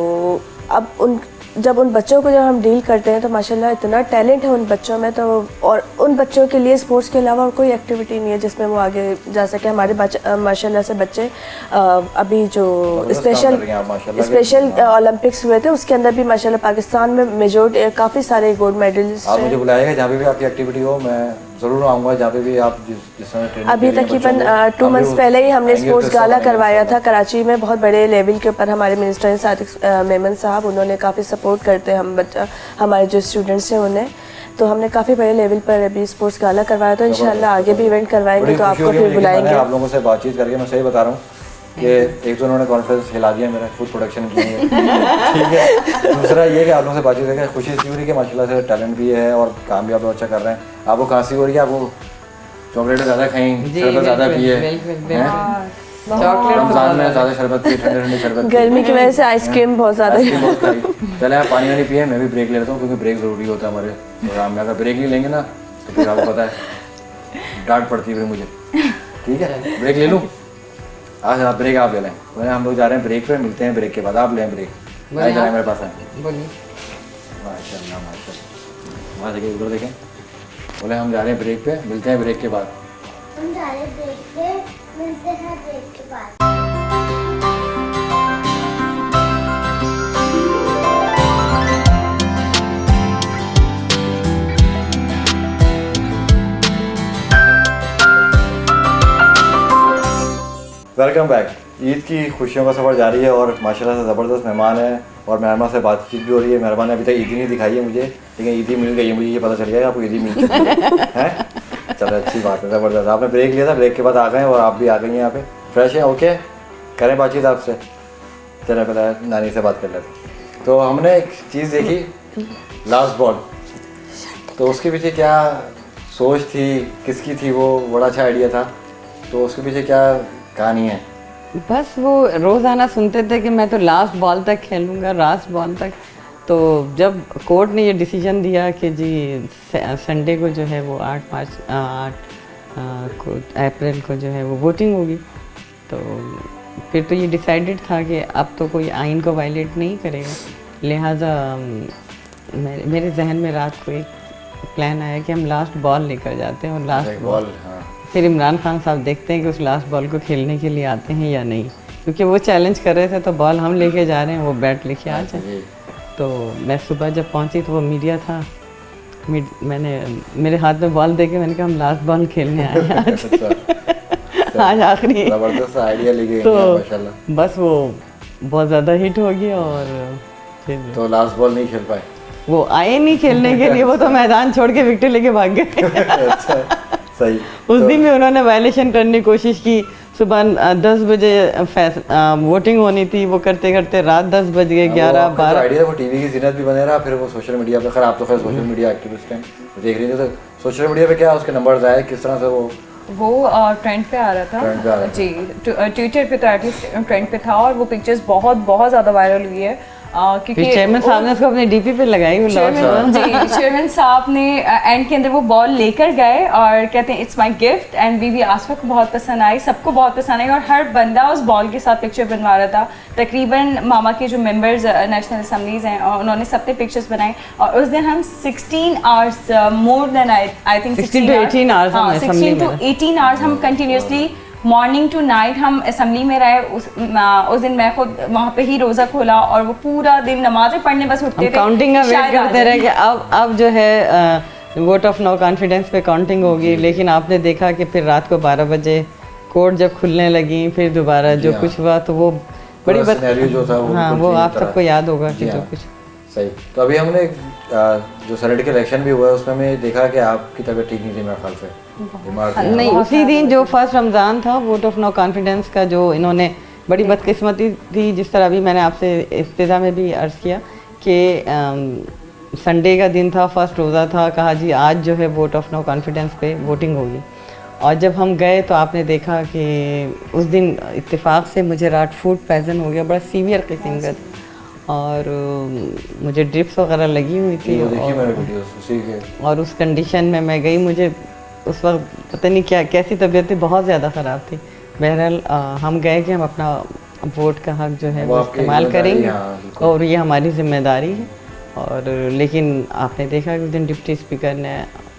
अब जब उन बच्चों को जब हम डील करते हैं तो माशाल्लाह इतना टैलेंट है उन बच्चों में, तो और उन बच्चों के लिए स्पोर्ट्स के अलावा और कोई एक्टिविटी नहीं है जिसमें वो आगे जा सके। हमारे माशाल्लाह से बच्चे अभी जो जबरदस्त काम कर रही हैं आप माशाल्लाह के। स्पेशल ओलंपिक्स हुए थे उसके अंदर भी माशाल्लाह पाकिस्तान में मेजोरिटी काफ़ी सारे गोल्ड मेडलिस्ट आप मुझे बुलाइएगा जहाँ पे भी आपकी एक्टिविटी हो, मैं ज़रूर आऊँगा जहाँ पे भी आप जिस समय ट्रेनिंग अभी तकरीबन 2 मंथ्स पहले ही हमने स्पोर्ट्स गाला करवाया था कराची में, बहुत बड़े लेवल के ऊपर। हमारे मिनिस्टर सादिक मेमन साहब उन्होंने काफ़ी सपोर्ट करते हैं हमारे जो स्टूडेंट्स हैं उन्हें, तो हमने काफ़ी बड़े लेवल पर अभी स्पोर्ट्स गाला करवाया तो इंशाल्लाह आगे भी इवेंट करवाएंगे तो आपको फिर बुलाएंगे। आप लोगों से बातचीत करके मैं सही बता रहा हूँ कि एक तो उन्होंने कॉन्फ्रेंस हिला दिया मेरा, खुद प्रोडक्शन किए हैं, ठीक है। दूसरा ये कि आप लोगों से बातचीत करके खुशी इसी हो रही है कि माशाल्लाह से टैलेंट भी है और काम भी आप लोग अच्छा कर रहे हैं। आपको खांसी हो रही है, आपको चॉकलेट ज़्यादा खाएं, शरबत ज़्यादा पिए, चॉकलेट रमज़ान में ज़्यादा शरबत पिए, ठंडे ठंडे शरबत पिए। गर्मी की वजह से आइसक्रीम बहुत ज़्यादा आइसक्रीम बहुत खाई। चले आप पानी वानी पिए, मैं भी ब्रेक ले लेता हूँ क्योंकि ब्रेक ज़रूरी होता है हमारे प्रोग्राम में। अगर ब्रेक नहीं लेंगे ना तो फिर आपको पता है डांट पड़ती है फिर मुझे, ठीक है। ब्रेक ले लूँ आज, आप ब्रेक आप ले लें। बोले हम लोग जा रहे हैं ब्रेक पे, मिलते हैं ब्रेक के बाद, आप लें ब्रेक। आए जाए मेरे पास आए। बोलिए। माशाल्लाह माशाल्लाह, वहाँ देखिए उधर देखें। बोले हम जा रहे हैं ब्रेक पे, मिलते हैं ब्रेक के बाद। हम जा रहे ब्रेक पे, मिलते हैं ब्रेक के बाद। Welcome back. ईद की खुशियों का सफ़र जारी है और माशाल्लाह से ज़बरदस्त मेहमान है और मेहमान से बातचीत भी हो रही है। मेहमान ने अभी तक ईदी नहीं दिखाई है मुझे, लेकिन ईदी मिल गई है, मुझे ये पता चल गया कि आपको ईदी मिल गई है। चलो अच्छी बात है, ज़बरदस्त। आपने ब्रेक लिया था, ब्रेक के बाद आ गए और आप भी आ गई हैं यहाँ पे, फ्रेश हैं, ओके। करें बातचीत आपसे, चलो पहले नानी से बात कर लेते। तो हमने एक चीज़ देखी, लास्ट बॉल, तो उसके पीछे क्या सोच थी, किसकी थी वो, बड़ा अच्छा आइडिया था, तो उसके पीछे क्या कहानी है? बस वो रोज़ाना सुनते थे कि मैं तो लास्ट बॉल तक खेलूँगा, लास्ट बॉल तक। तो जब कोर्ट ने ये डिसीजन दिया कि जी संडे को जो है वो 8 अप्रैल को जो है वो वोटिंग होगी, तो फिर तो ये डिसाइडेड था कि अब तो कोई आइन को वायलेट नहीं करेगा। लिहाजा मेरे जहन में रात को एक प्लान आया कि हम लास्ट बॉल लेकर जाते हैं और लास्ट बॉल, हाँ। फिर इमरान खान साहब देखते हैं कि उस लास्ट बॉल को खेलने के लिए आते हैं या नहीं, क्योंकि वो चैलेंज कर रहे थे तो बॉल हम लेके जा रहे हैं, वो बैट लेके आ जाए। तो मैं सुबह जब पहुंची तो वो मीडिया था, मैंने मेरे हाथ में बॉल देके मैंने कहा हम लास्ट बॉल खेलने आए हैं आज। आज आखिरी ज़बरदस्त आइडिया लेके तो माशाल्लाह। बस वो बहुत ज़्यादा हिट हो गया और फिर तो लास्ट बॉल नहीं खेल पाए। वो आए नहीं खेलने के लिए, वो तो मैदान छोड़ के विकेट लेके भाग गए। अच्छा सही। उस दिन भी उन्होंने वायलेशन करने की कोशिश की। सुबह 10 बजे वोटिंग होनी थी, वो करते करते रात 10 बज गए, 11-12। आइडिया वो टीवी की जीनत भी बने रहा, फिर वो सोशल मीडिया पे, खैर आप तो खैर सोशल मीडिया एक्टिविस्ट हैं, तो देख रही थी, तो सोशल मीडिया पे क्या उसके नंबर्स आए, किस तरह से वो ट्रेंड पे आ रहा ट्रेंड पे आ था रहा जी, ट्विटर पे तो एटलीस्ट ट्रेंड पे था और वो पिक्चर्स बहुत बहुत ज़्यादा वायरल हुई है। क्योंकि चेयरमैन साहब ने उसको अपने डीपी पे लगाई वो चेयरमैन साहब ने एंड के अंदर वो बॉल लेकर गए और कहते हैं इट्स माय गिफ्ट एंड बीबी आसफा को बहुत पसंद आई, सबको बहुत पसंद आई और हर बंदा उस बॉल के साथ पिक्चर बनवा रहा था। तकरीबन मामा के जो मेंबर्स नेशनल असम्बलीज हैं और उन्होंने सबने पिक्चर्स बनाए और उस दिन हम 16 hours more than I think 16 to 18 hours हम assembly 16 to 18 आवर्स हम कंटिन्यूसली मॉर्निंग टू नाइट हम असम्बली में रहे। उस दिन मैं खुद वहाँ पे ही रोज़ा खोला और वो पूरा दिन नमाज़ें पढ़ने बस उठते थे, काउंटिंग का वेट करते रहे कि अब जो है वोट ऑफ नो कॉन्फिडेंस पे काउंटिंग होगी, लेकिन आपने देखा कि फिर रात को 12 बजे कोर्ट जब खुलने लगी फिर दोबारा जो कुछ हुआ तो वो बड़ी जो था वो आप सबको याद होगा कि जो कुछ सही। तो अभी हमने जो सेनेट के इलेक्शन भी हुआ है उसमें मैं देखा कि आपकी तबीयत ठीक नहीं थी मेरे ख्याल से, बीमार थी। नहीं, उसी दिन जो फर्स्ट रमज़ान था वोट ऑफ नो कॉन्फिडेंस का जो इन्होंने बड़ी बदकिस्मती थी, जिस तरह अभी मैंने आपसे इफ्तिदा में भी अर्ज़ किया कि संडे का दिन था, फर्स्ट रोज़ा था, कहा जी आज जो है वोट ऑफ नो कॉन्फिडेंस पे वोटिंग होगी और जब हम गए तो आपने देखा कि उस दिन इत्तेफाक से मुझे रात फूड पॉइज़न हो गया, बड़ा सीवियर किस्म का और मुझे ड्रिप्स वगैरह लगी हुई थी और उस कंडीशन में मैं गई, मुझे उस वक्त पता नहीं क्या कैसी तबीयत थी, बहुत ज़्यादा ख़राब थी। बहरहाल हम गए कि हम अपना वोट का हक जो है वो इस्तेमाल करेंगे और ये हमारी ज़िम्मेदारी है। और लेकिन आपने देखा कि उस दिन डिप्टी स्पीकर ने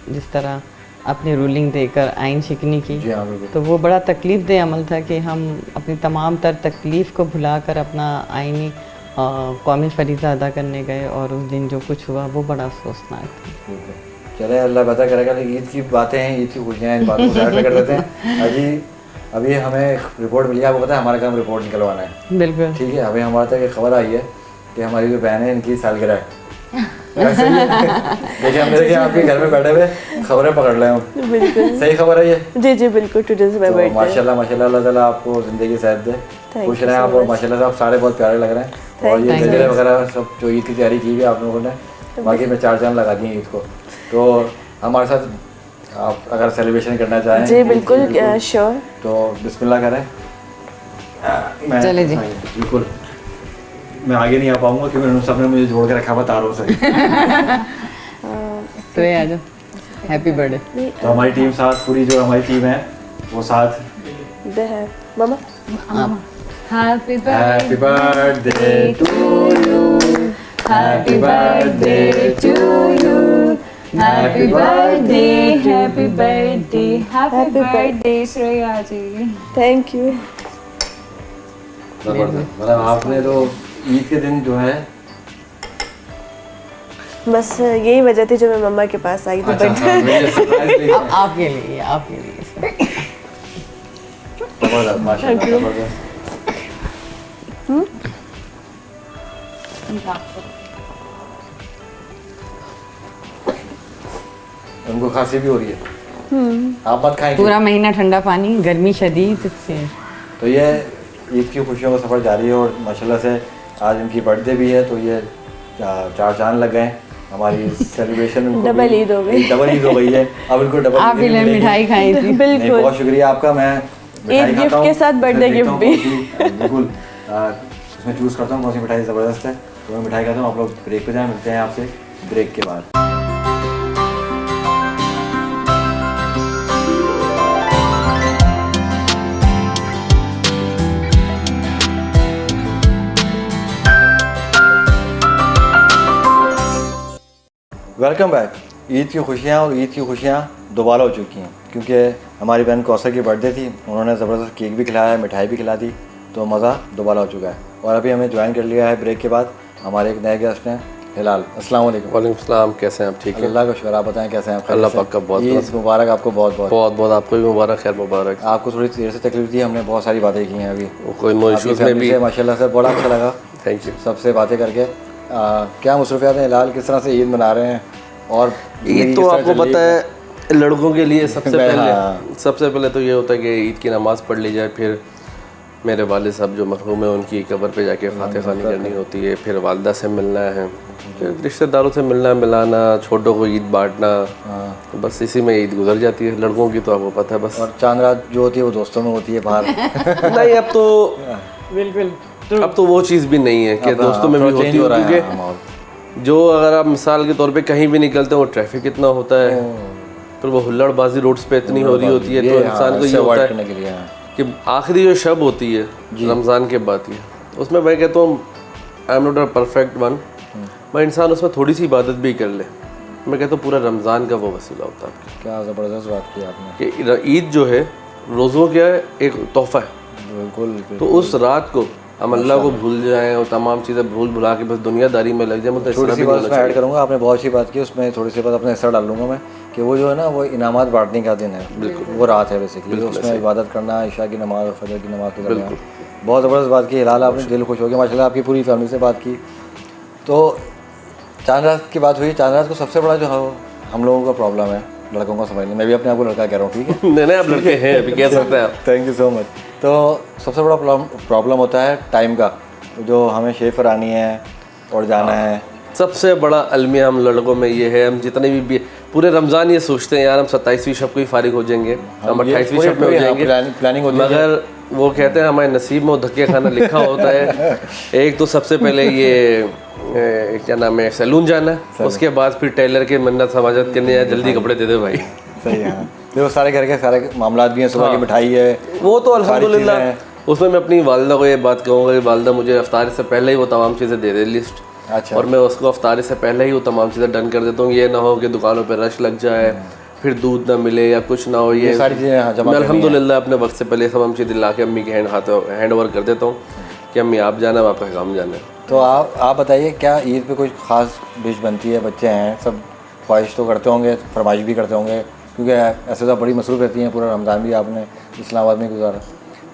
जिस तरह अपनी रूलिंग देकर आइन शिकनी की तो वो बड़ा तकलीफ़ दे अमल था कि हम अपनी तमाम तर तकलीफ़ को भुलाकर अपना आइनी कौमी फरीज़ा अदा करने गए और उस दिन जो कुछ हुआ वो बड़ा अफसोसनाक था। चले अल्लाह पता करेगा। ईद की बातें हैं, ईद की खुशियाँ, इन बातों को साइड में कर देते हैं। अजी अभी हमें रिपोर्ट मिली है, आपको पता है हमारा काम रिपोर्ट निकलवाना है, बिल्कुल ठीक है। अभी हमारे तक एक खबर आई है कि हमारी जो बहन है इनकी सालगिरह है। देखिए हमने देखिए आपके घर में बैठे हुए खबरें पकड़ रहे हैं, बिल्कुल सही खबर है ये? जी जी बिल्कुल, टुडेज माय बर्थडे। माशाल्लाह माशाल्लाह, अल्लाह ताला आपको ज़िंदगी सेहत दे, खुश रहें आप और माशाल्लाह से आप सारे बहुत प्यारे लग रहे हैं। और ये गजरे वगैरह सब जो ईद की तैयारी की हुई है आप लोगों ने, बाकी में 4 चांद लगा दिए ईद को। तो हमारे साथ आप अगर सेलिब्रेशन करना चाहें जी बिल्कुल श्योर, तो बिस्मिल्लाह करें। चले जी। बिल्कुल मैं आगे नहीं आ पाऊंगा क्योंकि उन्होंने सबने मुझे जोड़ के रखा हुआ तारों से। तो ये आ जाओ, हैप्पी बर्थडे। तो हमारी टीम साथ, पूरी जो हमारी टीम है वो साथ मामा happy birthday to you, happy birthday to you, happy birthday, happy birthday, happy birthday Shreya ji. Thank you. मतलब आपने तो ईद के दिन जो है बस यही वजह थी जो मैं मम्मा के पास आई थी। आपके लिए जबरदस्त माशाल्लाह जबरदस्त। उनको खांसी भी हो रही है, आप मत खाएं पूरा महीना ठंडा पानी, गर्मी शदीद से। तो ये ईद की खुशियों का सफ़र जारी है और माशाल्लाह से आज इनकी बर्थडे भी है, तो ये 4 चांद लग गए हमारी सेलिब्रेशन। डबल ईद हो गई, डबल ईद हो गई है। अब इनको डबल आप भी मिठाई खाई थी? बिल्कुल, बहुत शुक्रिया आपका। मैं ईद गिफ्ट के साथ बर्थडे गिफ्ट भी बिल्कुल उसमें चूज़ करता हूँ कौन सी मिठाई ज़बरदस्त है, तो मैं मिठाई खाता हूँ। आप लोग ब्रेक पे जाएँ, मिलते हैं आपसे ब्रेक के बाद। Welcome back. ईद की खुशियाँ और ईद की खुशियाँ दोबारा हो चुकी हैं क्योंकि हमारी बहन कौसर की बर्थडे थी, उन्होंने ज़बरदस्त केक भी खिलाया, मिठाई भी खिला दी, तो मज़ा दोबारा हो चुका है। और अभी हमें ज्वाइन कर लिया है ब्रेक के बाद हमारे एक नए गेस्ट हैं, हिलाल। अस्सलाम वालेकुम। वालेकुम सलाम, कैसे हैं आप? ठीक है, अल्लाह का शुक्र। आप बताएं कैसे हैं आप? अल्लाह पाक का बहुत ईद मुबारक आपको। बहुत बहुत बहुत बहुत आपको भी मुबारक, खैर मुबारक। आपको थोड़ी देर से तकलीफ थी, हमने बहुत सारी बातें की हैं अभी, कोई नो इश्यूज़ में भी माशाल्लाह से बड़ा अच्छा लगा। Thank you. सबसे बातें करके क्या मसरूफियात हैं हिलाल, किस तरह से ईद मना रहे हैं? और ईद तो आपको पता है लड़कों के लिए सबसे पहले तो ये होता है कि ईद की नमाज़ पढ़ ली जाए, फिर मेरे वालिद साहब जो मरहूम है उनकी कब्र पे जाके फातिहा ख़वानी करनी होती है, फिर वालदा से मिलना है, फिर रिश्तेदारों से मिलना मिलाना, छोटों को ईद बांटना, तो बस इसी में ईद गुजर जाती है। लड़कों की तो आपको पता है बस। और चांद रात जो होती है वो दोस्तों में होती है बाहर। नहीं अब तो बिल्कुल अब तो वो चीज़ भी नहीं है कि दोस्तों में भी होती हो, क्योंकि जो अगर आप मिसाल के तौर पे कहीं भी निकलते हो ट्रैफिक इतना होता है, फिर वो हुल्लड़बाजी रोड्स पे इतनी हो रही होती है, तो इंसान को ये होता है कि आखिरी जो शब होती है रमज़ान के बाद की, उसमें मैं कहता हूँ I am not a perfect one, मैं इंसान उसमें थोड़ी सी इबादत भी कर ले, मैं कहता हूँ पूरा रमज़ान का वो वसीला होता है आपके। क्या ज़बरदस्त बात की आपने कि ईद जो है रोज़ों का एक तोहफ़ा है, बिल्कुल। तो उस रात को हम अल्लाह को भूल जाएं और तमाम चीज़ें भुला के बस दुनियादारी में लग जाए, मतलब थोड़ी सी बात मैं ऐड करूँगा, आपने बहुत अच्छी बात की, उसमें थोड़ी सी बात अपने हिस्सा डाल लूँगा मैं, कि वो जो है ना वो इनामात बांटने का दिन है, बिल्कुल वो रात है बेसिकली, उसमें इबादत करना, इशा की नमाज़ और फजर की नमाज़ के दरमियान। बहुत ज़बरदस्त बात की हिलाल, आपने दिल खुश हो गया माशाल्लाह, आपकी पूरी फैमिली से बात की। तो चांद रात की बात हुई, चांद रात को सबसे बड़ा जो हम लोगों का प्रॉब्लम है लड़कों को समझने, मैं भी अपने आप को लड़का कह रहा हूँ, ठीक है नहीं आप लड़के हैं अभी कह सकते हैं आप। Thank you so much. तो सबसे बड़ा प्रॉब्लम होता है टाइम का, जो हमें शेफ करानी है और जाना है। सबसे बड़ा अलमिया हम लड़कों में ये है, हम जितने भी पूरे रमज़ान ये सोचते हैं यार हम 27वीं शब को ही फारिग हो जाएंगे, हम 28वीं शब में हो जाएंगे, प्लानिंग होती है, मगर वो कहते हैं हमारे नसीब में धक्के खाना लिखा होता है। एक तो सबसे पहले ये क्या नाम है सैलून जाना है, उसके बाद फिर टेलर के मन्नत समाजत करने या जल्दी कपड़े दे दे भाई। सही है, देखो सारे घर के सारे मामलात भी हैं, सुबह की मिठाई है, वो तो अल्हम्दुलिल्लाह। उसमें मैं अपनी वालदा को ये बात कहूँगा कि वालदा मुझे अफ्तार से पहले ही वो तमाम चीज़ें दे दे लिस्ट, अच्छा, और मैं उसको अफ्तार से पहले ही वो तमाम चीज़ें डन कर देता हूँ। ये ना हो कि दुकानों पर रश लग जाए, फिर दूध ना मिले या कुछ ना हो, ये सारी चीज़ें मैं अल्हम्दुलिल्लाह अपने वक्त से पहले सब हम चीज़ दिला के अम्मी के हैंड ओवर कर देता हूँ कि अम्मी आप जाना, आपका काम जाना है। तो आप बताइए, क्या ईद पे कोई ख़ास डिश बनती है? बच्चे हैं सब ख्वाहिश तो करते होंगे, फरमाइश भी करते होंगे, क्योंकि ऐसे तो बड़ी मसरूफ़ रहती हैं, पूरा रमज़ान भी आपने इस्लामाबाद में गुजारा,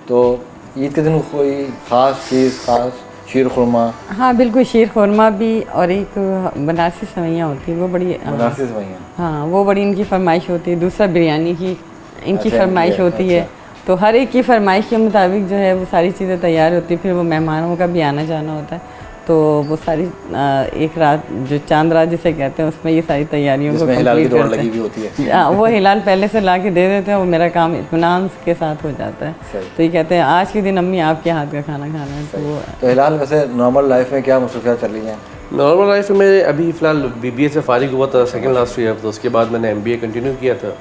तो ईद के दिन कोई ख़ास चीज़, ख़ास शीर खुरमा? हाँ बिल्कुल, शीर खुरमा भी, और एक बनारसी सेवइयाँ होती है वो बड़ी, बनारसी सेवइयाँ, हाँ वो बड़ी इनकी फरमाइश होती है। दूसरा बिरयानी की इनकी अच्छा, फरमाइश होती है, तो हर एक की फरमाइश के मुताबिक जो है वो सारी चीज़ें तैयार होती है। फिर वो मेहमानों का भी आना जाना होता है, तो वो सारी एक रात जो चांद रात जिसे कहते हैं उसमें ये सारी तैयारियों को कंप्लीट करते हैं। भी होती है। वो हिलाल पहले से ला के दे देते हैं, वो मेरा काम इत्मीनान के साथ हो जाता है। तो ये कहते हैं आज के दिन अम्मी आपके हाथ का खाना खाना है। तो वो तो हिलाल वैसे नॉर्मल लाइफ में क्या मसरूफियात चल रही हैं? नॉर्मल लाइफ में अभी फ़िलहाल BBA से फारिग हुआ था सेकंड लास्ट ईयर, तो उसके बाद मैंने MBA कंटिन्यू किया था,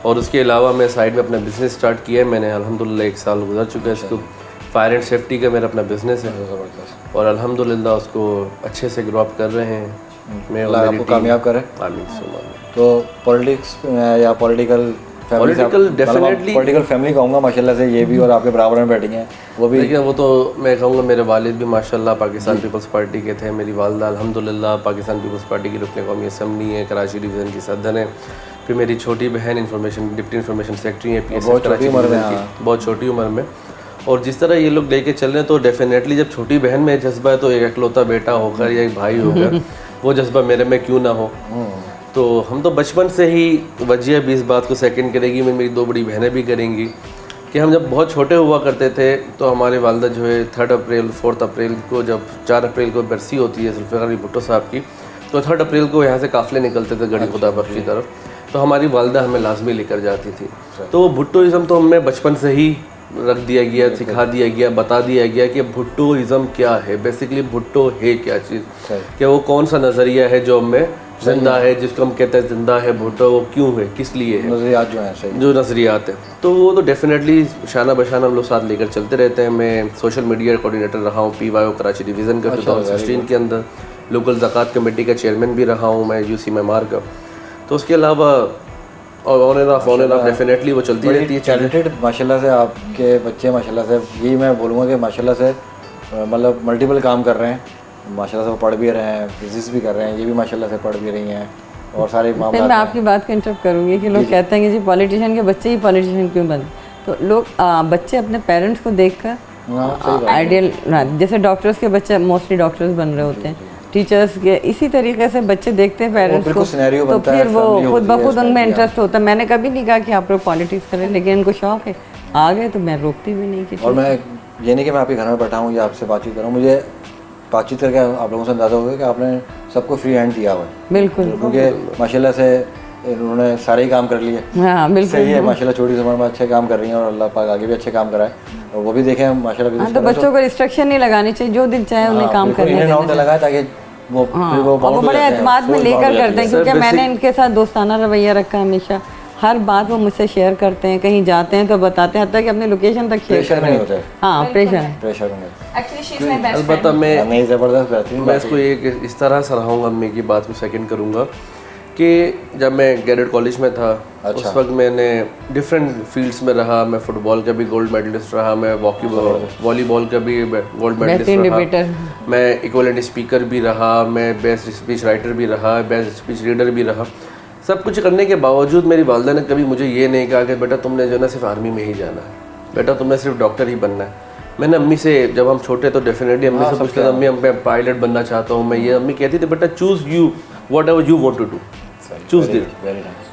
और उसके अलावा मैं साइड में अपना बिज़नेस स्टार्ट किया है। मैंने अल्हम्दुलिल्लाह 1 साल गुजर चुका है इसको, फायर एंड सेफ्टी का मेरा अपना बिज़नेस है, और अल्हम्दुलिल्लाह उसको अच्छे से ग्रो अप कर रहे हैं। मैं आपको कामयाब करें। आमीन सुभान। तो पॉलिटिक्स या पॉलिटिकल डेफिनेटली पॉलिटिकल फैमिली कहूँगा माशाल्लाह से, ये भी और आपके बराबर में बैठी हैं वो भी। देखिए वो तो मैं कहूँगा मेरे वालिद भी माशाल्लाह पाकिस्तान पीपल्स पार्टी के थे, मेरी वालदा अल्हम्दुलिल्लाह पाकिस्तान पीपल्स पार्टी की रुकन कौमी असम्बली है, कराची डिवीज़न की सदर है। फिर मेरी छोटी बहन डिप्टी इंफॉर्मेशन सेक्रेटरी है PSF कराची डिवीज़न की, बहुत छोटी उम्र में। और जिस तरह ये लोग लेके चल रहे हैं, तो डेफिनेटली जब छोटी बहन में जज्बा है तो एक इकलौता बेटा होकर या एक भाई होकर वो जज्बा मेरे में क्यों ना हो। तो हम तो बचपन से ही वजह भी इस बात को सेकंड करेगी, मेरी 2 बड़ी बहनें भी करेंगी, कि हम जब बहुत छोटे हुआ करते थे तो हमारे वालदा जो है 3 अप्रैल 4 अप्रैल को, जब 4 अप्रैल को बरसी होती है जुल्फ़िकार अली भुट्टो साहब की, तो 3 अप्रैल को यहाँ से काफ़िले निकलते थे गढ़ी खुदा बख्श की तरफ, तो हमारी वालदा हमें लाजमी लेकर जाती थी। तो वो भुट्टोइज़म तो हमें बचपन से ही रख दिया गया, सिखा दिया गया, बता दिया गया कि भुट्टोइज़म क्या है, बेसिकली भुट्टो है क्या चीज़, कि वो कौन सा नज़रिया है जो हमें जिंदा है, जिसको हम कहते हैं जिंदा है भुट्टो, वो क्यों है, किस लिए है, नज़रियात जो हैं सही, जो नज़रियात है। तो वो तो डेफिनेटली शाना बशाना हम लोग साथ लेकर चलते रहते हैं। मैं सोशल मीडिया कोऑर्डिनेटर रहा हूँ PYO कराची डिवीज़न का 2016 के अंदर, लोकल ज़कात कमेटी का चेयरमैन भी रहा हूँ मैं UC मेमार का। तो उसके अलावा और ऑन एंड ऑफ डेफिनेटली वो चलती रहती है। टैलेंटेड माशाल्लाह से आपके बच्चे, माशाल्लाह से यही मैं बोलूँगा कि माशाल्लाह से मतलब मल्टीपल काम कर रहे हैं, माशाल्लाह से वो पढ़ भी रहे हैं, बिजनेस भी कर रहे हैं, ये भी माशाल्लाह से पढ़ भी रही हैं, और सारे मामले। मैं आपकी बात को इंटरप्ट करूँगी कि लोग कहते हैं कि जी पॉलिटिशियन के बच्चे ही पॉलिटिशियन क्यों बनते, तो लोग बच्चे अपने पेरेंट्स को देखकर आइडियल, जैसे डॉक्टर्स के बच्चे मोस्टली डॉक्टर्स बन रहे होते हैं, टीचर्स के, इसी तरीके से बच्चे देखते हैं पेरेंट्स को, तो फिर वो खुद ब खुद उनमें इंटरेस्ट होता है। मैंने कभी नहीं कहा कि आप लोग पॉलिटिक्स करें, लेकिन इनको शौक है, आ गए तो मैं रोकती भी नहीं। और मैं ये नहीं कि मैं आपके घर में बैठा हूँ या आपसे बातचीत कर रहा हूँ, मुझे बातचीत करके आप लोगों से अंदाज़ा होगा कि आपने सबको फ्री हैंड दिया हुआ है। बिल्कुल, क्योंकि माशाल्लाह से इन्होंने सारे ही काम कर लिए। हाँ बिल्कुल। सही है, माशाल्लाह छोटी सी उम्र में अच्छे काम कर रही हैं और अल्लाह पाक आगे भी अच्छे काम कराए और वो भी देखें माशाल्लाह। हाँ, तो बच्चों को रिस्ट्रिक्शन नहीं लगानी चाहिए, जो दिन चाहे उन्हें काम करने देना चाहिए। लगाए ताकि वो हाँ, फिर वो और वो bound हो बड़े जाते हैं, एतमाद में सोच लेकर bound हो करते हैं, जाती क्योंकि मैंने इनके साथ दोस्ताना रवैया रखा है हमेशा। हर बात वो मुझसे शेयर करते हैं, कहीं जाते हैं तो बताते हैं, हत्ता कि अपनी लोकेशन तक शेयर प्रेशर करते नहीं हैं। होता है, हाँ प्रेशर। प्रेशर नहीं। Actually she is my best अलबत्ता मैं नहीं, ज़बरदस्त बेहतरीन मैं बात इसको एक इस तरह सराहूँगा, अम्मी की बात को सेकंड करूँगा कि जब मैं गैरेट कॉलेज में था उस वक्त मैंने डिफरेंट फील्ड्स में रहा। मैं फुटबॉल का भी गोल्ड मेडलिस्ट रहा, मैं वॉलीबॉल का भी गोल्ड मेडलिस्ट रहा, मैं इक्वलेंट स्पीकर भी रहा, मैं बेस्ट स्पीच राइटर भी रहा, बेस्ट स्पीच रीडर भी रहा। सब कुछ करने के बावजूद मेरी वालदा ने कभी मुझे ये नहीं कहा कि बेटा तुमने जो है ना सिर्फ आर्मी में ही जाना है, बेटा तुमने सिर्फ डॉक्टर ही बनना है। मैंने अम्मी से, जब हम छोटे तो डेफिनेटली अम्मी से पूछता था, अम्मी मैं पायलट बनना चाहता हूँ मैं ये। अम्मी कहती थी बेटा choose you whatever you want to do, choose this.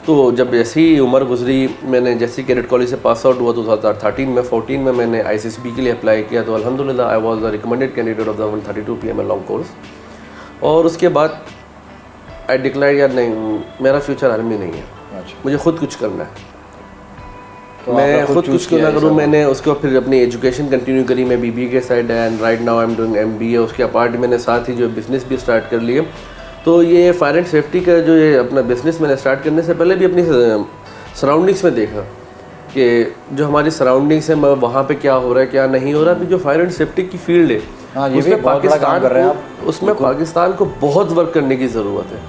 तो जब जैसी उम्र गुजरी, मैंने जैसे कैडेट कॉलेज से पास आउट हुआ 2013 में 14 में मैंने ICSB के लिए अप्लाई किया, तो अल्हम्दुलिल्लाह I was the recommended candidate of the 132 PML long course. और उसके बाद आई डिक्लेयर यार नहीं, मेरा फ्यूचर आर्मी नहीं है, मुझे खुद कुछ करना है। तो मैं खुद कुछ क्यों ना करूँ, मैंने उसके बाद फिर अपनी एजुकेशन कंटिन्यू करी। मैं BBA के साइड है and right now I am doing MBA। उसके अपार्ट मैंने साथ ही जो बिज़नेस भी स्टार्ट कर लिए। तो ये फायर एंड सेफ्टी का जो ये अपना बिज़नेस मैंने स्टार्ट करने से पहले भी अपनी सराउंडिंग्स में देखा कि जो हमारी सराउंडिंग्स है वहाँ पे क्या हो रहा है क्या नहीं हो रहा। अभी जो फायर एंड सेफ्टी की फील्ड है, उसमें पाकिस्तान को बहुत वर्क करने की ज़रूरत है।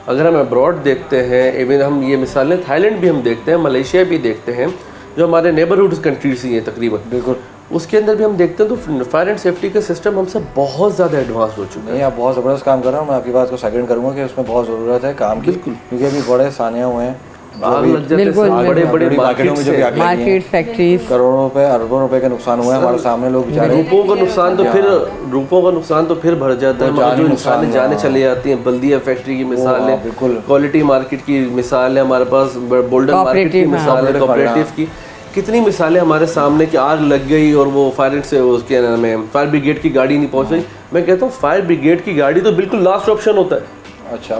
अगर हम अब्रॉड देखते हैं, इवन हम ये मिसालें थाईलैंड भी हम देखते हैं, मलेशिया भी देखते हैं, जो हमारे नेबरहुड कंट्रीज ही हैं तकरीबन, बिल्कुल उसके अंदर भी हम देखते हैं तो फायर एंड सेफ्टी का सिस्टम हमसे बहुत ज़्यादा एडवांस हो चुका है। नहीं, आप बहुत ज़बरदस्त काम कर रहे हो। मैं आपकी बात को सेकंड करूँगा कि उसमें बहुत ज़रूरत है काम की, क्योंकि अभी बड़े सानिया हुए हैं, बड़े बड़े मार्केटों में जो भी मार्केट फैक्ट्रीज, करोड़ों रुपए अरबों रुपए का नुकसान हुआ है हमारे सामने। लोग रूपों का नुकसान तो फिर बढ़ जाता है, मगर जो इंसान जाने चले जाती हैं। बल्दिया फैक्ट्री की मिसाल है, क्वालिटी मार्केट की मिसाल है, हमारे पास बोल्डन मार्केट की मिसाल है, कोऑपरेटिव की कितनी मिसालें हमारे सामने कि आग लग गई और वो फायर से उसके नाम है फायर ब्रिगेड की गाड़ी नहीं पहुंच रही। मैं कहता हूँ फायर ब्रिगेड की गाड़ी तो बिल्कुल लास्ट ऑप्शन होता है। अच्छा,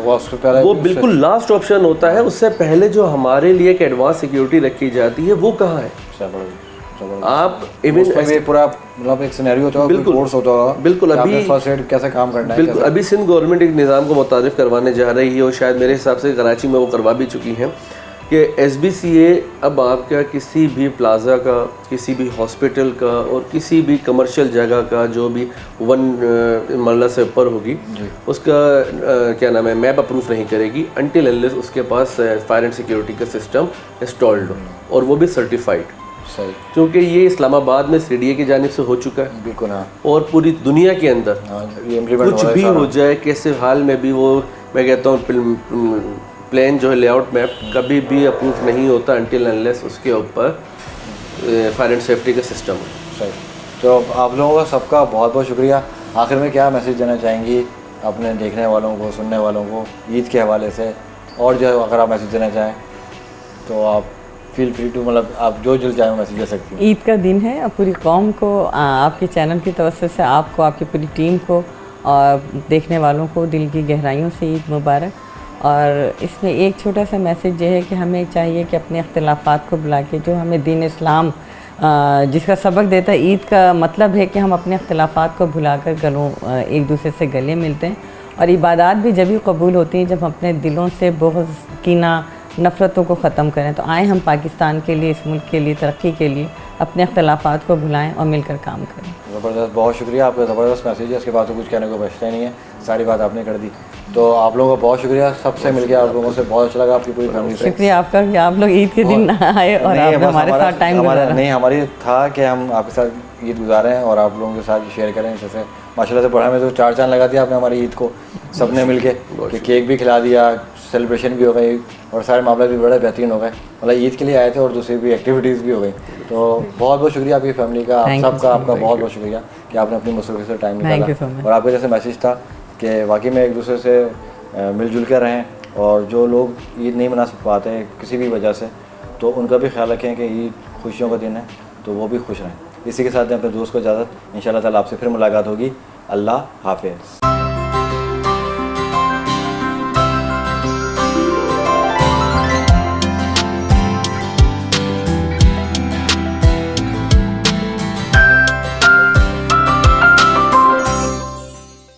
वो बिल्कुल लास्ट ऑप्शन होता है। उससे पहले जो हमारे लिए एक एडवांस सिक्योरिटी रखी जाती है वो कहाँ है? आप इवन पूरा मतलब एक सिनेरियो होता है, बिल्कुल कोर्स होता होगा, बिल्कुल अभी फर्स्ट एड कैसे काम करना है। बिल्कुल अभी सिंध गवर्नमेंट एक निज़ाम को मुतारिफ करवाने जा रही है और शायद मेरे हिसाब से कराची में वो करवा भी चुकी हैं कि SBCA अब आपका किसी भी प्लाजा का, किसी भी हॉस्पिटल का और किसी भी कमर्शियल जगह का जो भी 1 मरला से ऊपर होगी उसका क्या नाम है मैप अप्रूव नहीं करेगी अनटिल अनलेस उसके पास फायर एंड सिक्योरिटी का सिस्टम इंस्टॉल्ड हो और वो भी सर्टिफाइड। सही, क्योंकि ये इस्लामाबाद में CDA की जानिब से हो चुका है। बिल्कुल हाँ। और पूरी दुनिया के अंदर कुछ भी हो जाए, कैसे हाल में भी, वो मैं कहता हूँ प्लेन जो है लेआउट मैप कभी भी अप्रूव नहीं होता अनटिल अनलेस उसके ऊपर फायर एंड सेफ्टी का सिस्टम है। सही, तो आप लोगों का सबका बहुत बहुत शुक्रिया। आखिर में क्या मैसेज देना चाहेंगी अपने देखने वालों को, सुनने वालों को ईद के हवाले से? और जो है अगर आप मैसेज देना चाहें तो आप फील फ्री टू, मतलब आप जो चाहें मैसेज दे सकती हैं। ईद का दिन है और पूरी कौम को, आपके चैनल की तवज्जो से आपको, आपकी पूरी टीम को और देखने वालों को दिल की गहराइयों से ईद मुबारक। और इसमें एक छोटा सा मैसेज ये है कि हमें चाहिए कि अपने इख्तिलाफ़ात को बुला के, जो हमें दीन इस्लाम जिसका सबक देता है, ईद का मतलब है कि हम अपने इख्तिलाफ़ात को भुलाकर गलों एक दूसरे से गले मिलते हैं। और इबादत भी जब ही कबूल होती हैं जब अपने दिलों से बहुत कीना, नफ़रतों को ख़त्म करें। तो आए हम पाकिस्तान के लिए, इस मुल्क के लिए, तरक्की के लिए अपने इख्तिलाफ़ात को भुलाएं और मिलकर काम करें। ज़बरदस्त, बहुत शुक्रिया, आपका ज़बरदस्त मैसेज है। इसके बाद तो कुछ कहने को बचता ही नहीं है, सारी बात आपने कर दी। तो आप लोगों का बहुत शुक्रिया, सबसे मिलके आप लोगों से बहुत अच्छा लगा, आपकी पूरी फैमिली से। शुक्रिया आपका कि आप लोग ईद के दिन आए और आपने हमारे साथ टाइम गुजारा। नहीं, हमारी था कि हम आपके साथ ईद गुजारें और आप लोगों के साथ शेयर करें। जैसे माशाल्लाह से बढ़ा में तो 4 चांद लगा दिया आपने हमारी ईद को, सबने मिलके कि केक भी खिला दिया, सेलिब्रेशन भी हो गई और सारे मामले भी बड़े बेहतरीन हो गए। मतलब ईद के लिए आए थे और दूसरी भी एक्टिविटीज़ भी हो गई। तो बहुत बहुत शुक्रिया आपकी फैमिली का, आप सबका, आपका बहुत बहुत शुक्रिया कि आपने अपनी मुस्तकिल से टाइम निकाला। और आपके जैसे मैसेज था कि वाकई में एक दूसरे से मिलजुल कर रहें और जो लोग ईद नहीं मना पाते किसी भी वजह से, तो उनका भी ख्याल रखें कि ईद खुशियों का दिन है, तो वो भी खुश रहें। इसी के साथ अपने दोस्त को इजाज़त, इंशाल्लाह ताला आपसे फिर मुलाकात होगी। अल्लाह हाफिज़।